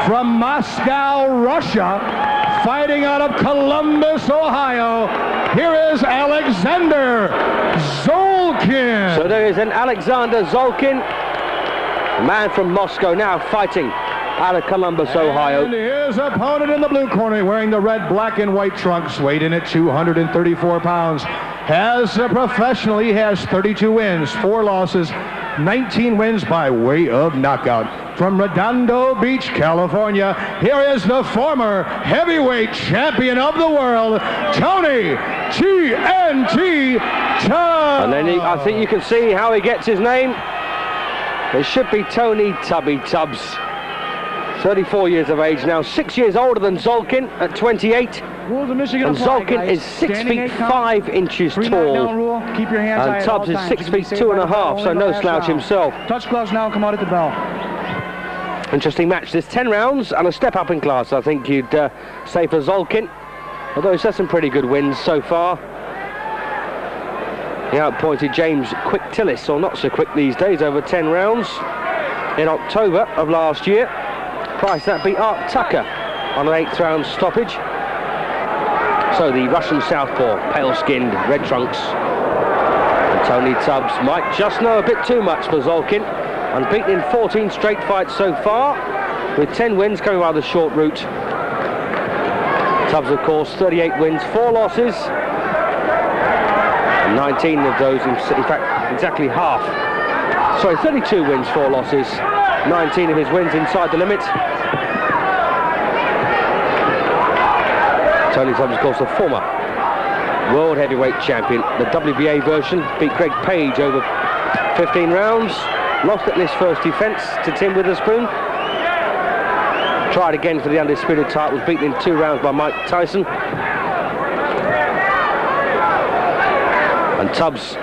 from Moscow, Russia, fighting out of Columbus, Ohio, here is Alexander Zolkin. So there is an Alexander Zolkin, a man from Moscow, now fighting out of Columbus, Ohio. And his opponent in the blue corner, wearing the red, black, and white trunks, weighed in at 234 pounds. Professionally, he has 32 wins, 4 losses, 19 wins by way of knockout. From Redondo Beach, California, here is the former heavyweight champion of the world, Tony TNT Tubbs. And then I think you can see how he gets his name. It should be Tony Tubby Tubbs. 34 years of age now, 6 years older than Zolkin at 28. Rules of Michigan and apply, Zolkin guys. is 6 feet 5 inches tall. Keep your hands high and at Tubbs all is times. 6 feet 2.5, so no slouch himself. Touch gloves now, come out at the bell. Interesting match. There's 10 rounds and a step up in class, I think you'd say, for Zolkin. Although he's had some pretty good wins so far. He outpointed James Quick Tillis, or not so quick these days, over 10 rounds in October of last year. Price that beat Art Tucker on an 8th round stoppage. So the Russian southpaw, pale-skinned, red trunks. And Tony Tubbs might just know a bit too much for Zolkin. Unbeaten in 14 straight fights so far, with 10 wins coming by the short route. Tubbs, of course, 38 wins, 4 losses. And 19 of those, in fact, exactly half. Sorry, 32 wins, 4 losses. 19 of his wins inside the limit. Tony Tubbs, of course, a former world heavyweight champion. The WBA version beat Greg Page over 15 rounds. Lost at this first defence to Tim Witherspoon. Tried again for the undisputed title. Was beaten in 2 rounds by Mike Tyson. And Tubbs,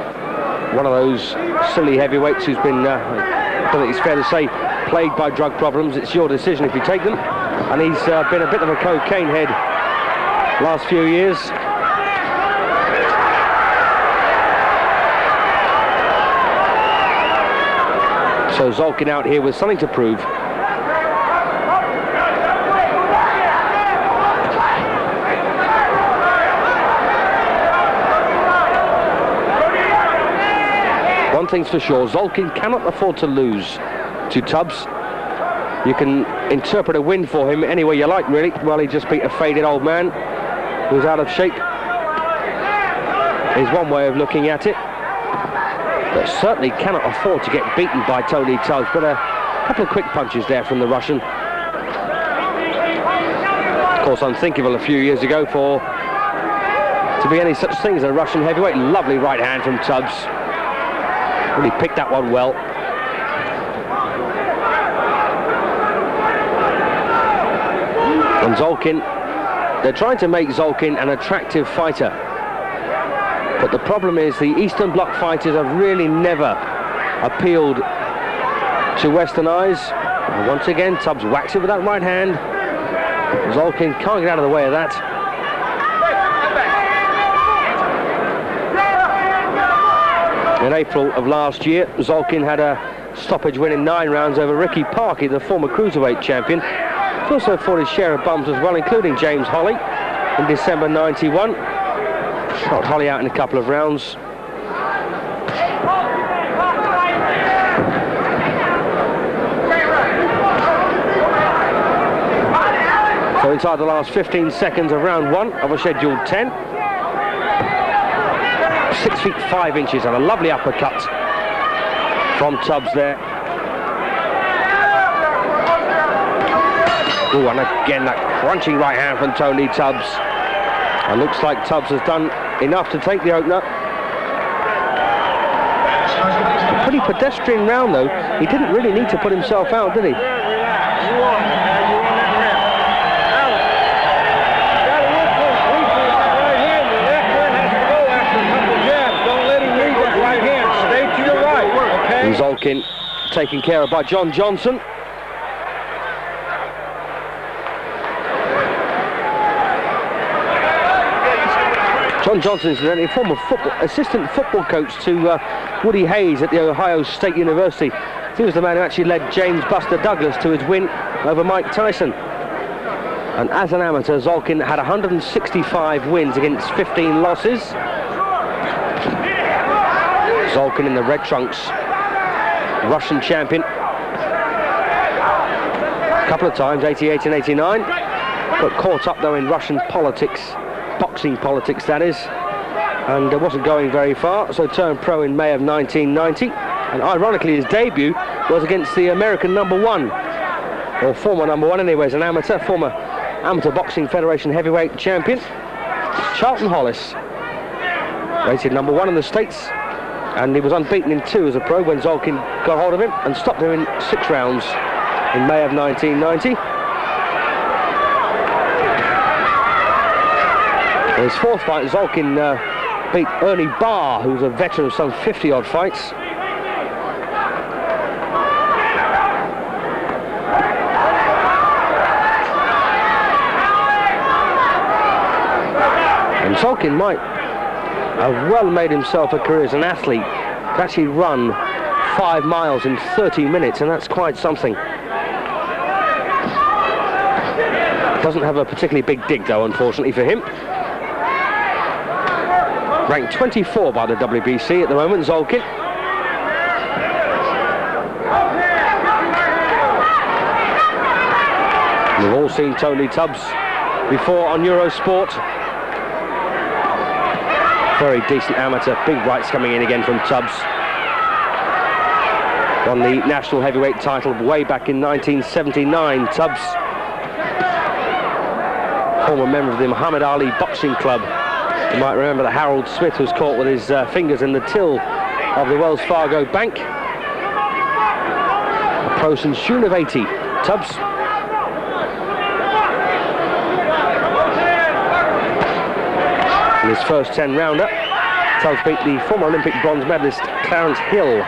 one of those silly heavyweights who's been, I think it's fair to say, plagued by drug problems. It's your decision if you take them. And he's been a bit of a cocaine head last few years. So Zolkin out here with something to prove. One thing's for sure, Zolkin cannot afford to lose to Tubbs. You can interpret a win for him any way you like, really. Well, he just beat a faded old man who's out of shape. Is one way of looking at it. But certainly cannot afford to get beaten by Tony Tubbs. But a couple of quick punches there from the Russian. Of course, unthinkable a few years ago for to be any such thing as a Russian heavyweight. Lovely right hand from Tubbs. Really picked that one well. And Zolkin, they're trying to make Zolkin an attractive fighter. But the problem is the Eastern Bloc fighters have really never appealed to Western eyes. And once again, Tubbs whacks it with that right hand. Zolkin can't get out of the way of that. In April of last year, Zolkin had a stoppage win in 9 rounds over Ricky Parkey, the former cruiserweight champion. He also fought his share of bums as well, including James Holly in December '91. Knocked Holly out in a couple of rounds. So inside the last 15 seconds of round 1 of a scheduled 10. 6 feet 5 inches and a lovely uppercut from Tubbs there. Oh, and again that crunching right hand from Tony Tubbs. And looks like Tubbs has done enough to take the opener. A pretty pedestrian round though. He didn't really need to put himself out, did he? And Zolkin taken care of by John Johnson. John Johnson is a former assistant football coach to Woody Hayes at the Ohio State University. He was the man who actually led James Buster Douglas to his win over Mike Tyson. And as an amateur, Zolkin had 165 wins against 15 losses. Zolkin in the red trunks, Russian champion. A couple of times, 88 and 89. Got caught up though in Russian politics, boxing politics that is. And wasn't going very far, so turned pro in May of 1990. And ironically, his debut was against the American #1, or former #1 anyway, as an amateur, former Amateur Boxing Federation heavyweight champion, Charlton Hollis. Rated #1 in the States, and he was unbeaten in 2 as a pro when Zolkin got hold of him and stopped him in 6 rounds in May of 1990. In his 4th fight, Zolkin beat Ernie Barr, who's a veteran of some 50-odd fights. And Zolkin might have well made himself a career as an athlete. To actually run 5 miles in 30 minutes, and that's quite something. Doesn't have a particularly big dig, though, unfortunately for him. Ranked 24 by the WBC at the moment, Zolkin. We've all seen Tony Tubbs before on Eurosport. Very decent amateur, big rights coming in again from Tubbs. Won the national heavyweight title way back in 1979, Tubbs. Former member of the Muhammad Ali Boxing Club. You might remember that Harold Smith was caught with his fingers in the till of the Wells Fargo Bank. A pro since June of 80, Tubbs. In his first 10-rounder, Tubbs beat the former Olympic bronze medalist Clarence Hill.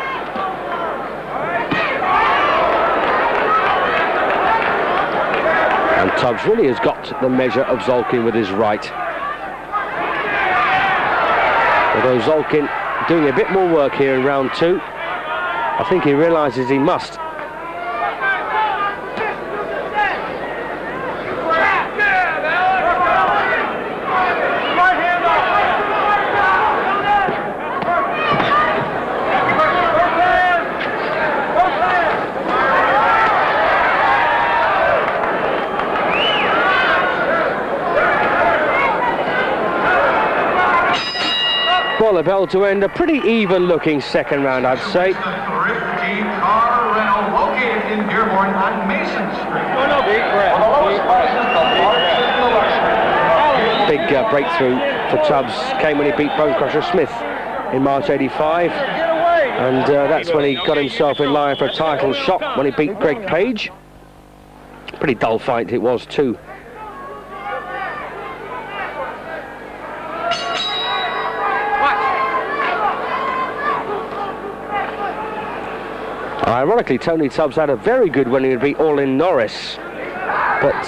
And Tubbs really has got the measure of Zolkin with his right. Although Zolkin doing a bit more work here in round 2, I think he realises he must. Well, the bell to end a pretty even-looking second round, I'd say. Thrifty car rental located in Dearborn on Mason Street. Big breakthrough for Tubbs came when he beat Bone Crusher Smith in March '85, and that's when he got himself in line for a title shot when he beat Greg Page. Pretty dull fight it was too. Ironically, Tony Tubbs had a very good when he would beat Orlin Norris, but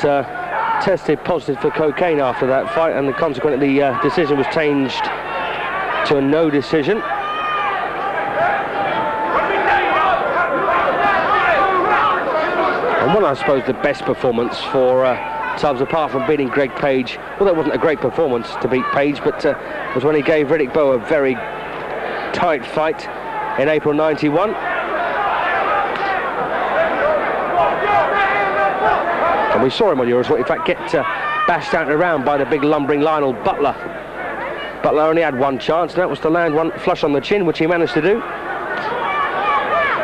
tested positive for cocaine after that fight, and consequently the decision was changed to a no decision. And one, I suppose, the best performance for Tubbs, apart from beating Greg Page, well, that wasn't a great performance to beat Page, but was when he gave Riddick Bowe a very tight fight in April '91. And we saw him on Eurosport, in fact, get bashed out and around by the big lumbering Lionel Butler. Butler only had one chance, and that was to land one flush on the chin, which he managed to do.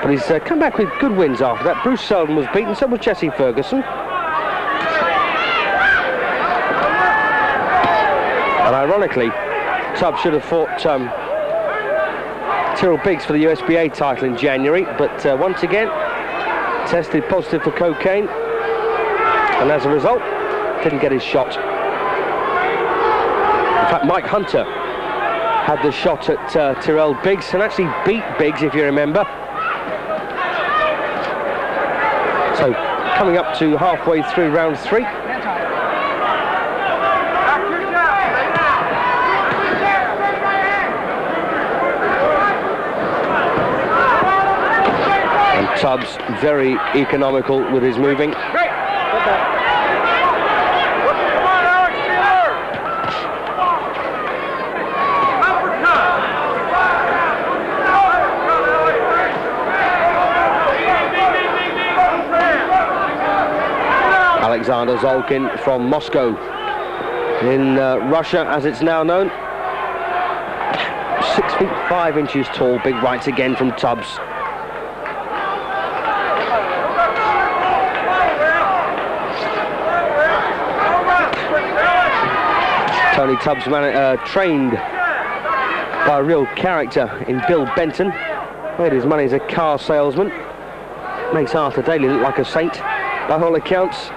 But he's come back with good wins after that. Bruce Seldon was beaten, so was Jesse Ferguson. And ironically, Tubbs should have fought Tyrrell Biggs for the USBA title in January, but once again, tested positive for cocaine. And as a result, didn't get his shot. In fact, Mike Hunter had the shot at Tyrrell Biggs and actually beat Biggs, if you remember. So, coming up to halfway through round 3. And Tubbs very economical with his moving. Alexander Zolkin from Moscow in Russia, as it's now known. 6 feet 5 inches tall, big rights again from Tubbs. Tony Tubbs trained by a real character in Bill Benton. Made his money as a car salesman. Makes Arthur Daly look like a saint, by all accounts.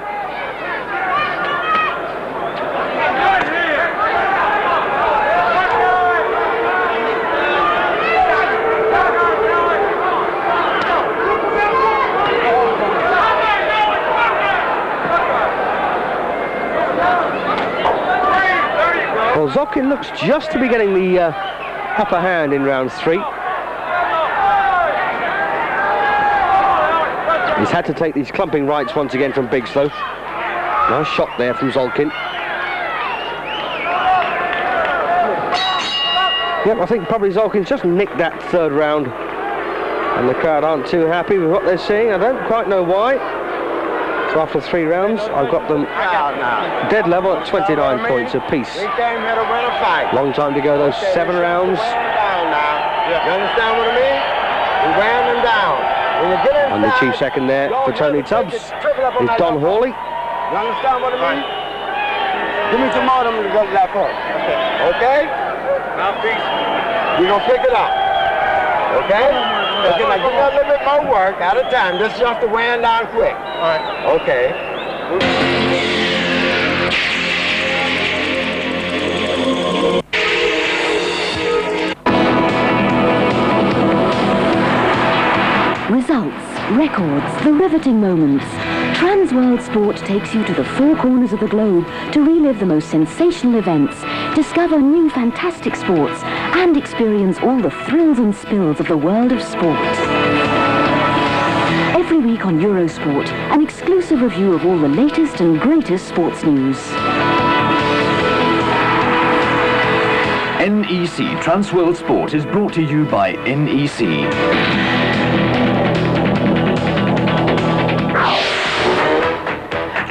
Well, Zolkin looks just to be getting the upper hand in round 3. He's had to take these clumping rights once again from Bigslow. Nice shot there from Zolkin. Yep, I think probably Zolkin's just nicked that 3rd round. And the crowd aren't too happy with what they're seeing. I don't quite know why. So after 3 rounds, I've got them dead level at 29 points apiece. Long time to go, those 7 rounds. You understand what I mean? We ran them down. And the chief second there for Tony Tubbs is Don Hawley. You understand what I mean? Give me some more of them to go left hook. Okay? Mouthpiece. We're going to pick it up. Okay? Okay, now give me a little bit more work at a time. This is just to wear down quick. All right. Okay. Results, records, the riveting moments. Transworld Sport takes you to the 4 corners of the globe to relive the most sensational events, discover new fantastic sports, and experience all the thrills and spills of the world of sport. Every week on Eurosport, an exclusive review of all the latest and greatest sports news. NEC Transworld Sport is brought to you by NEC.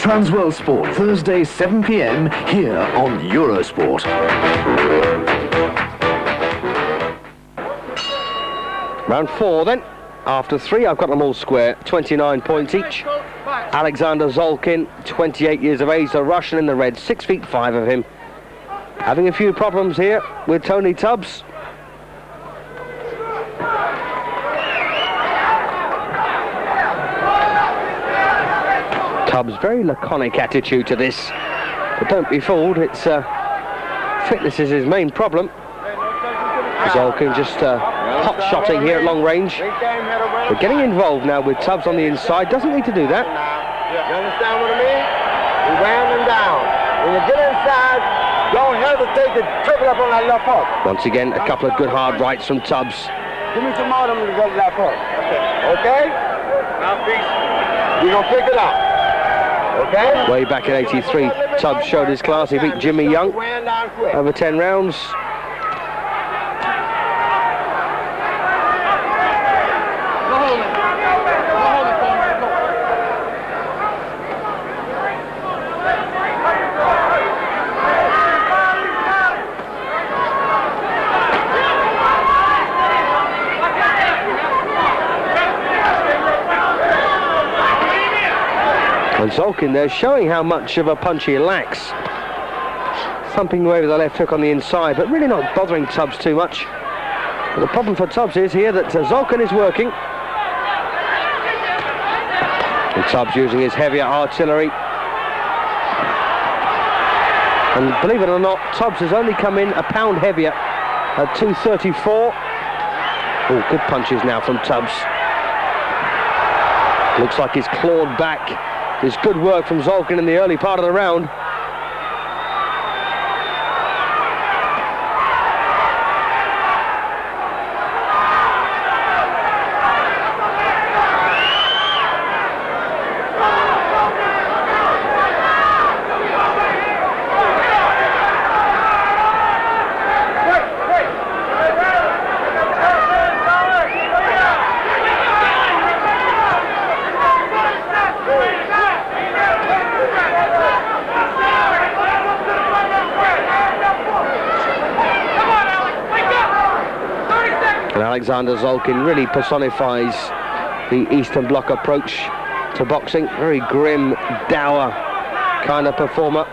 Transworld Sport, Thursday 7 p.m. here on Eurosport. Round 4 then. After 3, I've got them all square, 29 points each. Alexander Zolkin, 28 years of age, the Russian in the red, 6 feet 5 of him. Having a few problems here with Tony Tubbs. Tubbs, very laconic attitude to this. But don't be fooled, it's fitness is his main problem. Zolkin just hot-shotting here at long range. But getting involved now with Tubbs on the inside, doesn't need to do that. You understand what I mean? We ran them down. When you get inside, don't hesitate to triple up on that left hook. Once again, a couple of good hard rights from Tubbs. Give me some more of them to go left hook. Okay? Mouthpiece. We're going to pick it up. Okay? Way back in 83, Tubbs showed his class. He beat Jimmy Young over 10 rounds. And Zolkin there showing how much of a punch he lacks. Thumping away with the left hook on the inside, but really not bothering Tubbs too much. But the problem for Tubbs is here that Zolkin is working. And Tubbs using his heavier artillery. And believe it or not, Tubbs has only come in a pound heavier at 234. Oh, good punches now from Tubbs. Looks like he's clawed back. There's good work from Zolkin in the early part of the round. Alexander Zolkin really personifies the Eastern Bloc approach to boxing. Very grim, dour kind of performer.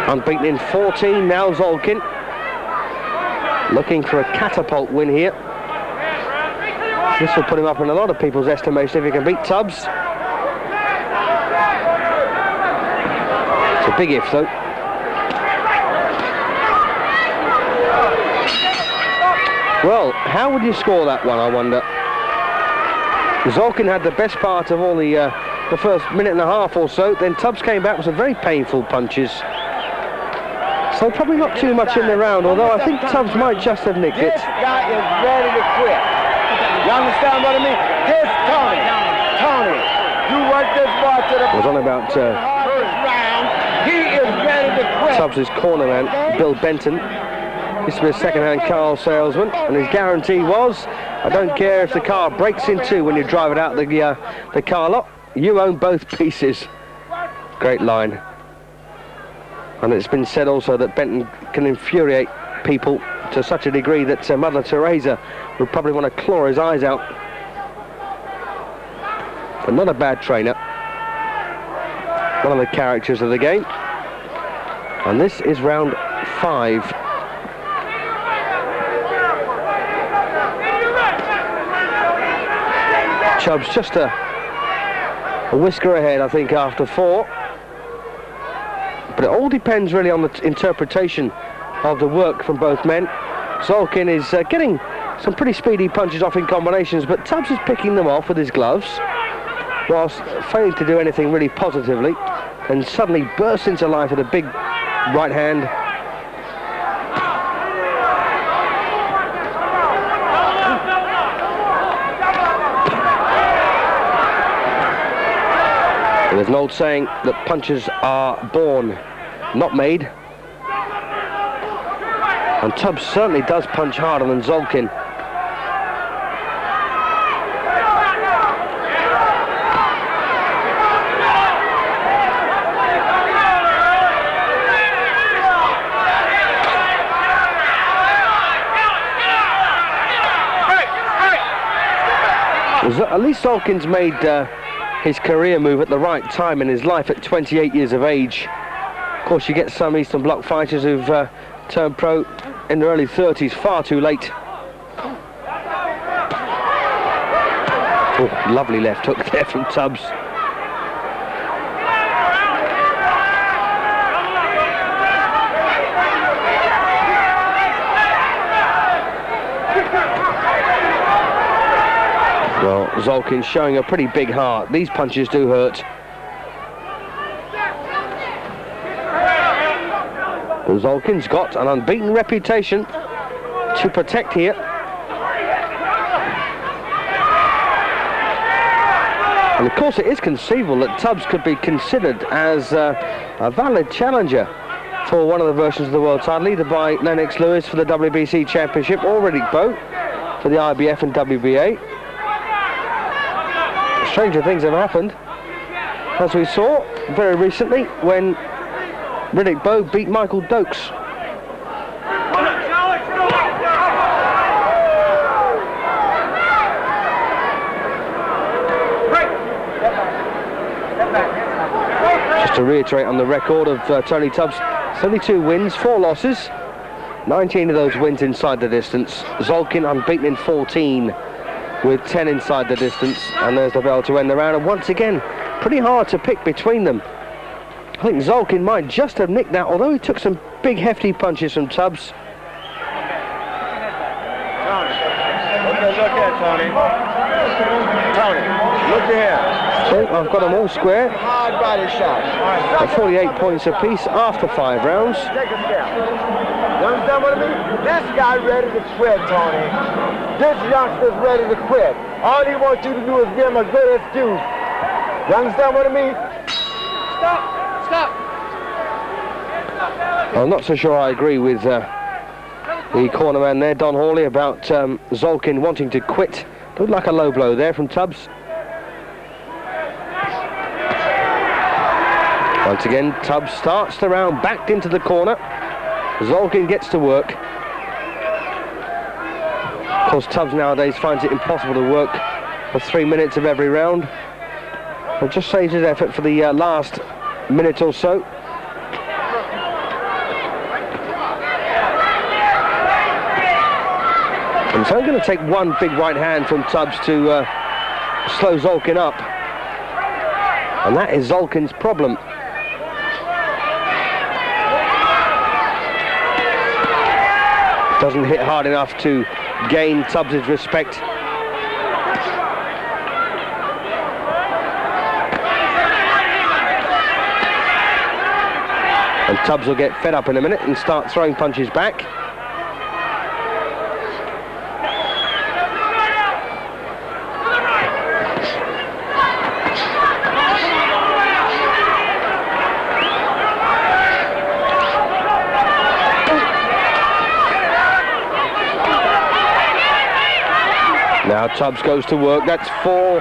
Unbeaten in 14 now, Zolkin. Looking for a catapult win here. This will put him up in a lot of people's estimation if he can beat Tubbs. It's a big if, though. Well, how would you score that one, I wonder? Zolkin had the best part of all the first minute and a half or so. Then Tubbs came back with some very painful punches. So probably not too much in the round, although I think Tubbs might just have nicked it. This guy is ready to quit. You understand what I mean? This Tony, you work this bar to the... I was on about He is ready to quit. Tubbs' corner man, Bill Benton. Used to be a second-hand car salesman, and his guarantee was, I don't care if the car breaks in two when you drive it out the car lot, you own both pieces. Great line. And it's been said also that Benton can infuriate people to such a degree that Mother Teresa would probably want to claw his eyes out. But not a bad trainer. One of the characters of the game. And this is round 5. Chubbs just a whisker ahead, I think, after 4. But it all depends really on the interpretation of the work from both men. Zolkin is getting some pretty speedy punches off in combinations, but Tubbs is picking them off with his gloves, whilst failing to do anything really positively, and suddenly bursts into life with a big right hand. There's an old saying that punches are born, not made. And Tubbs certainly does punch harder than Zolkin. At least Zolkin's made his career move at the right time in his life at 28 years of age. Of course, you get some Eastern Bloc fighters who've turned pro in their early 30s far too late. Oh, lovely left hook there from Tubbs. Well, Zolkin showing a pretty big heart. These punches do hurt. But Zolkin's got an unbeaten reputation to protect here. And of course it is conceivable that Tubbs could be considered as a valid challenger for one of the versions of the world title, either by Lennox Lewis for the WBC Championship or Riddick Bowe for the IBF and WBA. Stranger things have happened, as we saw very recently when Riddick Bowe beat Michael Dokes. Just to reiterate on the record of Tony Tubbs, 32 wins, 4 losses, 19 of those wins inside the distance. Zolkin unbeaten in 14. With 10 inside the distance, and there's the bell to end the round, and once again pretty hard to pick between them. I think Zolkin might just have nicked that, although he took some big hefty punches from Tubbs. Look here, Tony. Tony, look here. So I've got them all square Hard body shot. at 48 points apiece after 5 rounds. Take a step. You understand what I mean? This guy ready to quit, Tony. This youngster's ready to quit. All he wants you to do is give him a good excuse. You understand what I mean? Stop! I'm not so sure I agree with the corner man there, Don Hawley, about Zolkin wanting to quit. Looked like a low blow there from Tubbs. Once again, Tubbs starts the round backed into the corner. Zolkin gets to work. course, Tubbs nowadays finds it impossible to work for 3 minutes of every round. But just saves his effort for the last minute or so. And so I'm going to take one big right hand from Tubbs to slow Zolkin up. And that is Zolkin's problem. Doesn't hit hard enough to gain Tubbs' respect. And Tubbs will get fed up in a minute and start throwing punches back. Now Tubbs goes to work. That's 4,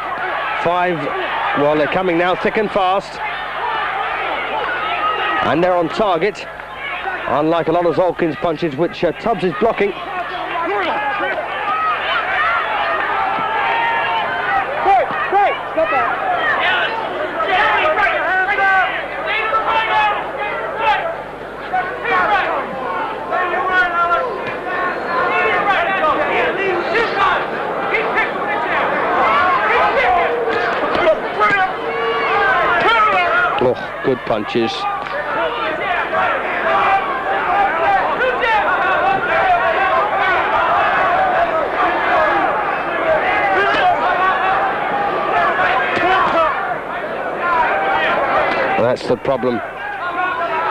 5. Well, they're coming now thick and fast. And they're on target. Unlike a lot of Zolkin's punches, which Tubbs is blocking. Oh, good punches. That's the problem.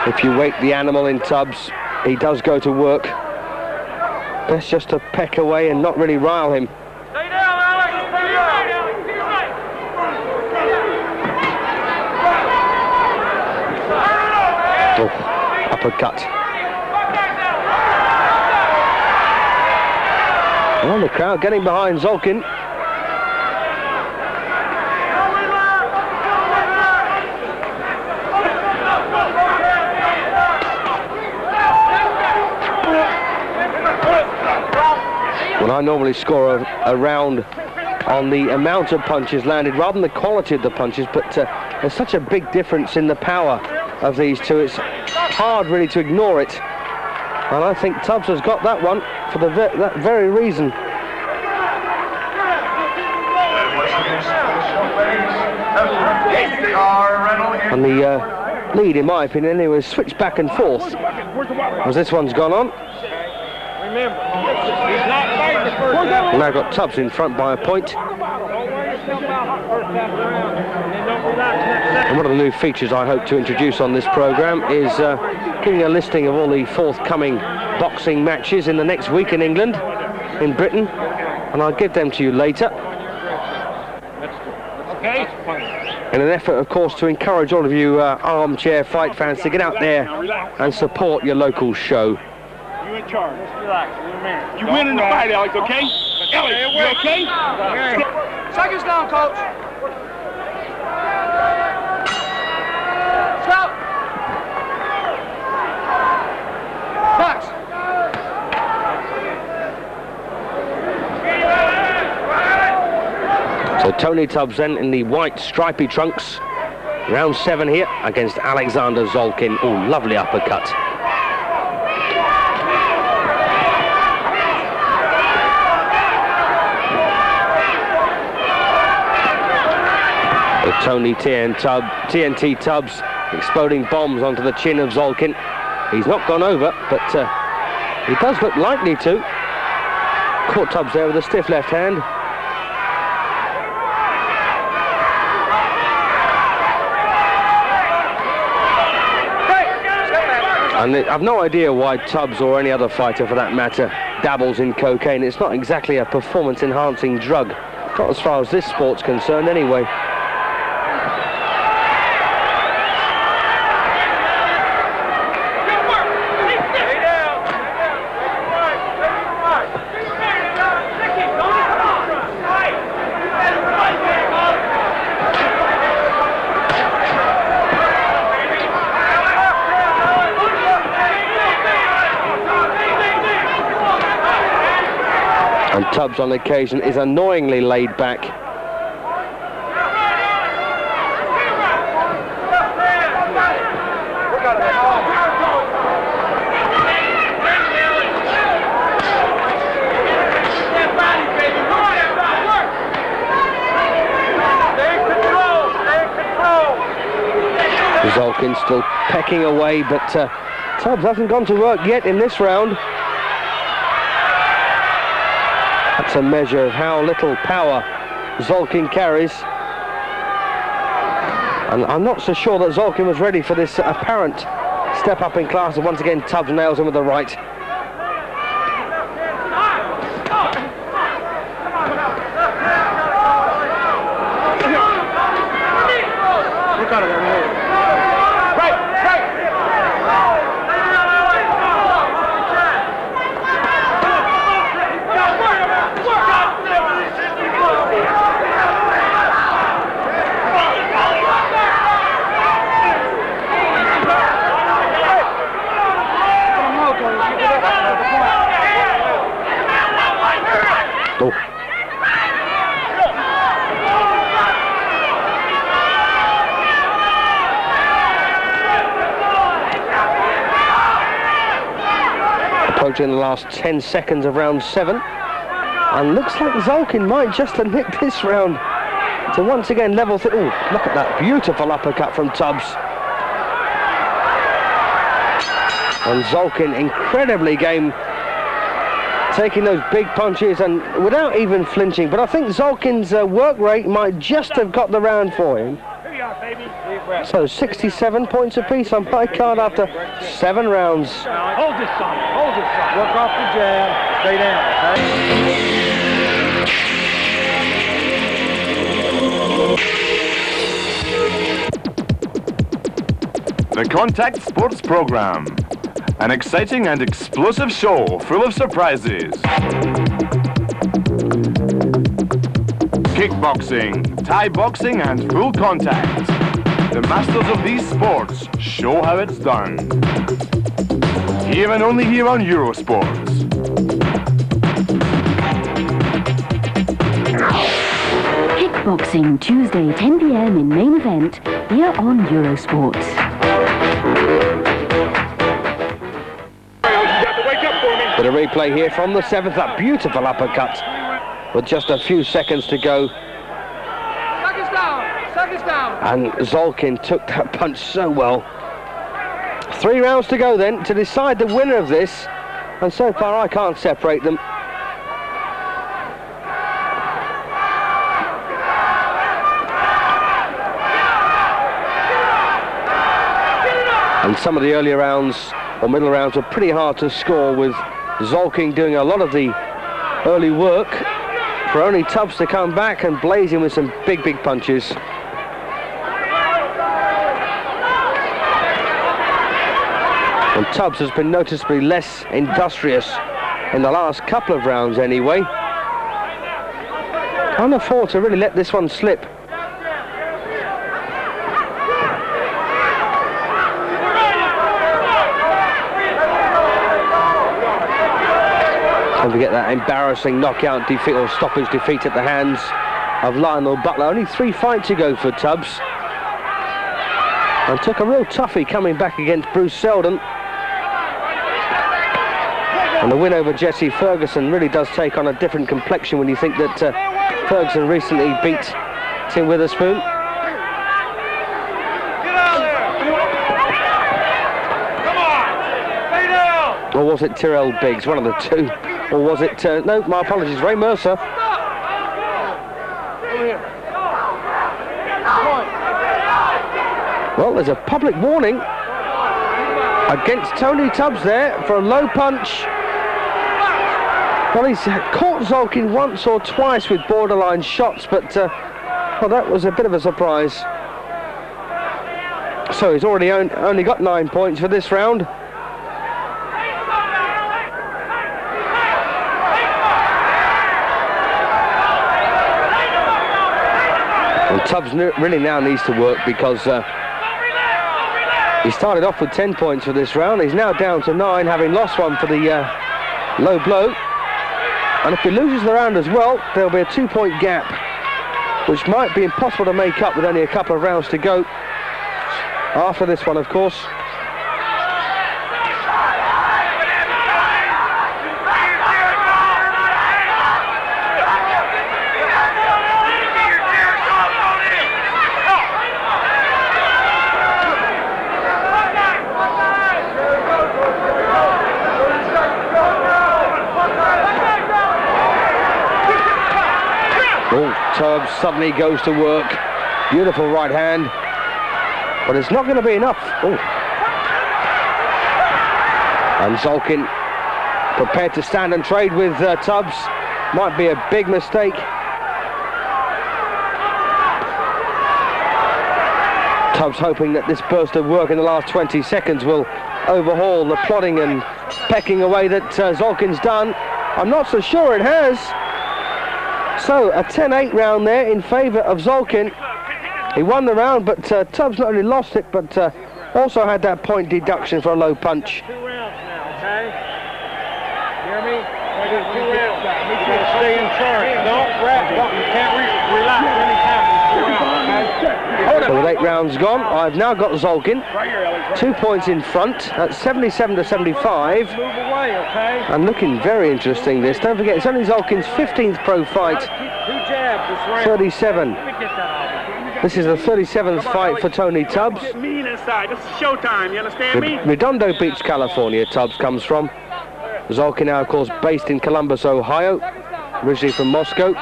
If you wake the animal in Tubbs, he does go to work. Best just to peck away and not really rile him. Stay down, Alex! Stay down! Oh, uppercut. Well, the crowd getting behind Zolkin. Well, I normally score a round on the amount of punches landed rather than the quality of the punches, but there's such a big difference in the power of these two. It's hard really to ignore it. And I think Tubbs has got that one for that very reason. And the lead, in my opinion, anyway, was switched back and forth as this one's gone on. Now got Tubbs in front by a point. And one of the new features I hope to introduce on this programme is giving a listing of all the forthcoming boxing matches in the next week in England, in Britain, and I'll give them to you later. Okay. In an effort, of course, to encourage all of you armchair fight fans to get out there and support your local show. You in charge. Just relax. You're a man. You win in the fight, Alex, okay? Alex, you okay? Seconds down, coach. Stop. Box. So Tony Tubbs then in the white stripy trunks. Round 7 here against Alexander Zolkin. Oh, lovely uppercut. Tony TNT Tubbs exploding bombs onto the chin of Zolkin. He's not gone over, but he does look likely to. Caught Tubbs there with a stiff left hand. And I've no idea why Tubbs, or any other fighter for that matter, dabbles in cocaine. It's not exactly a performance-enhancing drug. Not as far as this sport's concerned anyway. Tubbs on occasion is annoyingly laid back. Zolkin still pecking away, but Tubbs hasn't gone to work yet in this round. That's a measure of how little power Zolkin carries. And I'm not so sure that Zolkin was ready for this apparent step up in class. And once again, Tubbs nails him with the right. Approaching the last 10 seconds of round 7, and looks like Zolkin might just have nicked this round to once again level things. Oh, look at that beautiful uppercut from Tubbs. And Zolkin incredibly game, taking those big punches and without even flinching. But I think Zolkin's work rate might just have got the round for him. So 67 points apiece on my card after 7 rounds. Hold this, son. Hold this, son. Work off the jab. Stay down, okay? The Contact Sports Program. An exciting and explosive show full of surprises. Kickboxing, Thai boxing and full contact. The masters of these sports show how it's done. Here and only here on Eurosports. Kickboxing, Tuesday 10 p.m. in main event, here on Eurosports. Bit of replay here from the 7th, that beautiful uppercut with just a few seconds to go. Seconds down. And Zolkin took that punch so well. 3 rounds to go then to decide the winner of this, and so far I can't separate them. And some of the earlier rounds or middle rounds were pretty hard to score, with Zolkin doing a lot of the early work for only Tubbs to come back and blazing with some big punches. And Tubbs has been noticeably less industrious in the last couple of rounds anyway. Can't afford to really let this one slip. Don't forget that embarrassing knockout defeat or stoppage defeat at the hands of Lionel Butler. Only 3 fights to go for Tubbs. And took a real toughie coming back against Bruce Seldon. And the win over Jesse Ferguson really does take on a different complexion when you think that Ferguson recently beat Tim Witherspoon. Or was it Tyrell Biggs? One of the two. Or was it... no, my apologies, Ray Mercer. Well, there's a public warning against Tony Tubbs there for a low punch. Well, he's caught Zolkin once or twice with borderline shots, but well, that was a bit of a surprise. So he's already only got 9 points for this round. And Tubbs really now needs to work, because he started off with 10 points for this round. He's now down to 9, having lost one for the low blow. And if he loses the round as well, there'll be a 2-point gap, which might be impossible to make up with only a couple of rounds to go. After this one, of course. Tubbs suddenly goes to work. Beautiful right hand. But it's not going to be enough. Oh. And Zolkin prepared to stand and trade with Tubbs. Might be a big mistake. Tubbs hoping that this burst of work in the last 20 seconds will overhaul the plodding and pecking away that Zolkin's done. I'm not so sure it has. So a 10-8 round there in favour of Zolkin. He won the round, but Tubbs not only lost it, but also had that point deduction for a low punch. 2 rounds now, okay? Hear me? I got 2 rounds. You gotta stay in charge. Don't wrap up. You can't relax anytime. So with 8 rounds gone, I've now got Zolkin 2 points in front at 77 to 75. Move away, okay? And looking very interesting this. Don't forget, it's only Zolkin's 15th pro fight. 37. This is the 37th fight for Tony Tubbs. Get mean inside. This is showtime. You understand me? Redondo Beach, California, Tubbs comes from. Zolkin now, of course, based in Columbus, Ohio, originally from Moscow.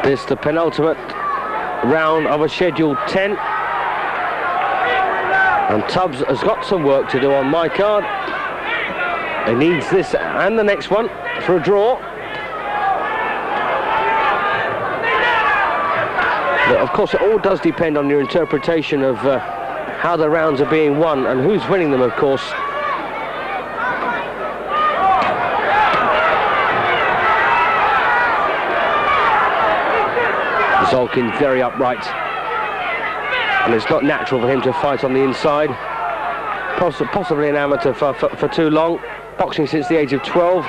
This the penultimate round of a scheduled 10. And Tubbs has got some work to do on my card. He needs this and the next one for a draw. But of course it all does depend on your interpretation of how the rounds are being won and who's winning them, of course. Zolkin very upright, and it's not natural for him to fight on the inside. Possibly an amateur for too long, boxing since the age of 12.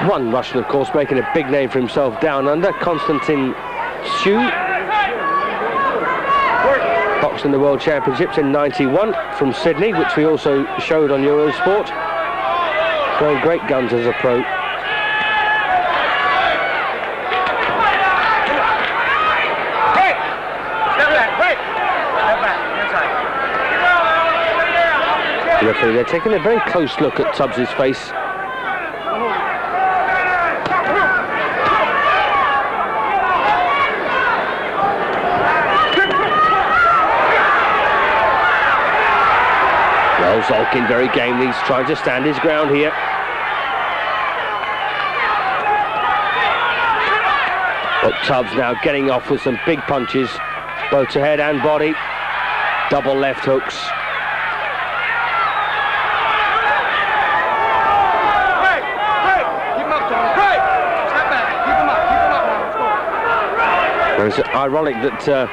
One Russian, of course, making a big name for himself down under, Konstantin Shu. Boxed in the World Championships in '91 from Sydney, which we also showed on Eurosport. Throwing great guns as a pro. The referee, they're taking a very close look at Tubbs' face. Zolkin very gamely, he's trying to stand his ground here. But Tubbs now getting off with some big punches, both to head and body. Double left hooks. And it's ironic that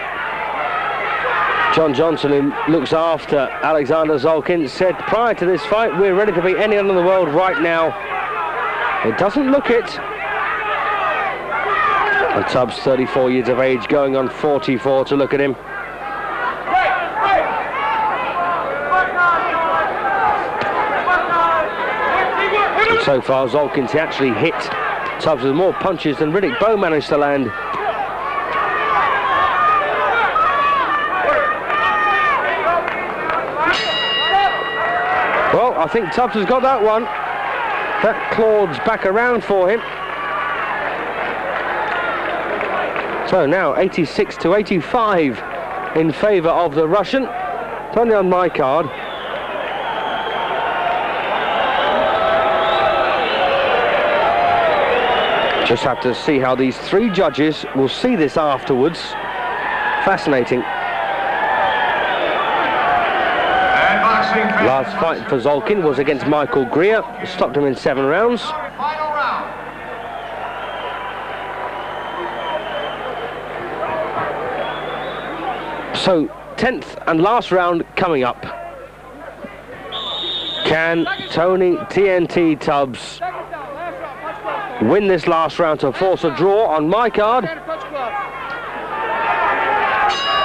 John Johnson, who looks after Alexander Zolkin, said prior to this fight, we're ready to beat anyone in the world right now. It doesn't look it. And Tubbs, 34 years of age, going on 44 to look at him. And so far, Zolkin's actually hit Tubbs with more punches than Riddick Bowe managed to land. Well, I think Tubbs has got that one. That claws back around for him. So now 86 to 85 in favour of the Russian. It's only on my card. Just have to see how these three judges will see this afterwards. Fascinating. Last fight for Zolkin was against Michael Greer. Stopped him in 7 rounds. So, 10th and last round coming up. Can Tony TNT Tubbs win this last round to force a draw on my card?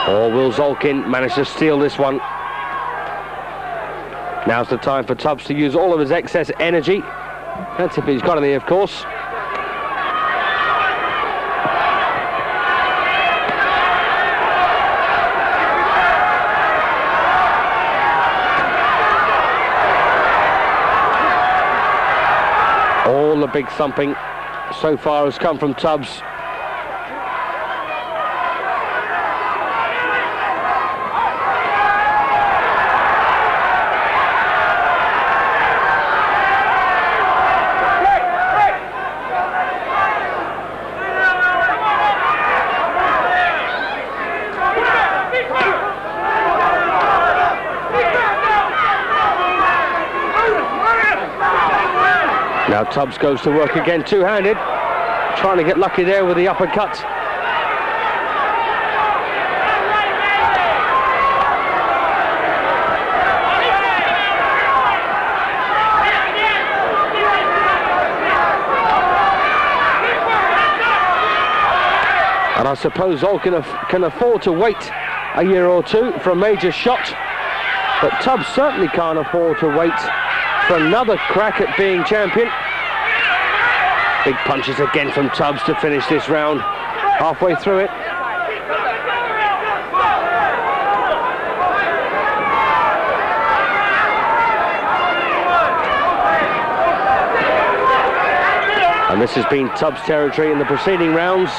Or will Zolkin manage to steal this one? Now's the time for Tubbs to use all of his excess energy. That's if he's got any, of course. All the big thumping so far has come from Tubbs. Now Tubbs goes to work again, two-handed, trying to get lucky there with the uppercut. And I suppose Zolkin can afford to wait a year or two for a major shot, but Tubbs certainly can't afford to wait for another crack at being champion. Big punches again from Tubbs to finish this round, halfway through it. And this has been Tubbs' territory in the preceding rounds.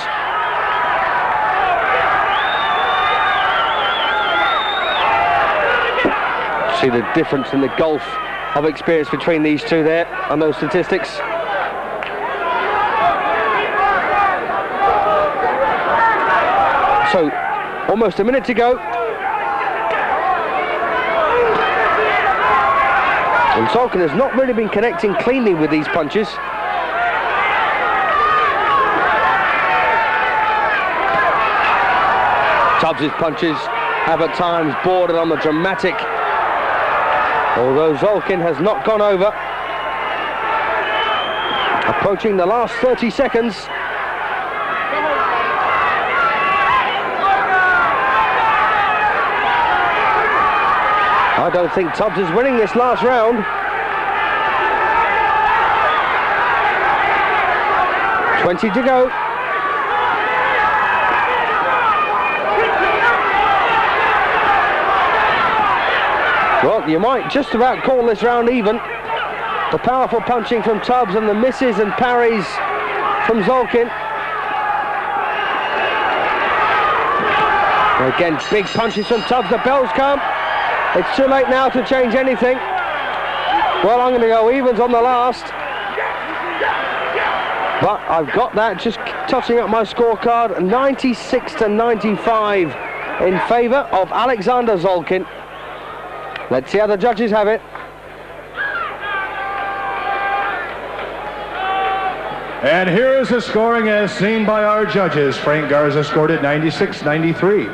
See the difference in the gulf of experience between these two there on those statistics. So, almost a minute to go. And Zolkin has not really been connecting cleanly with these punches. Tubbs' punches have at times bordered on the dramatic, although Zolkin has not gone over. Approaching the last 30 seconds. I don't think Tubbs is winning this last round. 20 to go. Well, you might just about call this round even. The powerful punching from Tubbs and the misses and parries from Zolkin. Again, big punches from Tubbs. The bells come. It's too late now to change anything. Well, I'm going to go evens on the last. But I've got that, just touching up my scorecard, 96 to 95 in favour of Alexander Zolkin. Let's see how the judges have it. And here is the scoring as seen by our judges. Frank Garza scored at 96-93.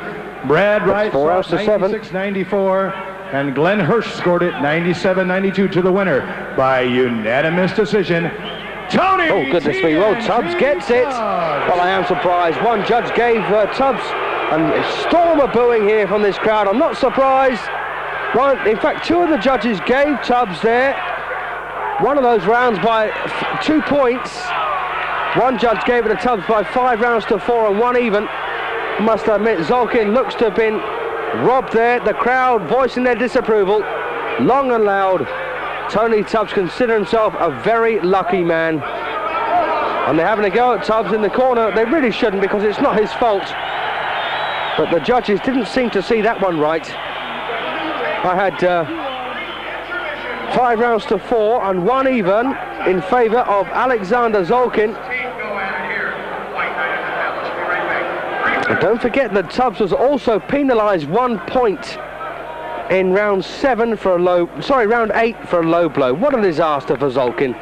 Brad Wright 96-94, and Glenn Hirsch scored it 97-92 to the winner by unanimous decision. Tony! Oh, goodness me. Well, Tubbs gets it. Well, I am surprised. One judge gave Tubbs a storm of booing here from this crowd. I'm not surprised. Right, in fact, two of the judges gave Tubbs there one of those rounds by 2 points. One judge gave it to Tubbs by 5 rounds to 4 and 1 even. I must admit, Zolkin looks to have been robbed there. The crowd voicing their disapproval, long and loud. Tony Tubbs considers himself a very lucky man. And they're having a go at Tubbs in the corner. They really shouldn't, because it's not his fault. But the judges didn't seem to see that one right. I had 5 rounds to 4 and 1 even in favour of Alexander Zolkin. And don't forget that Tubbs was also penalised 1 point in round 7 for a low, sorry, round 8 for a low blow. What a disaster for Zolkin.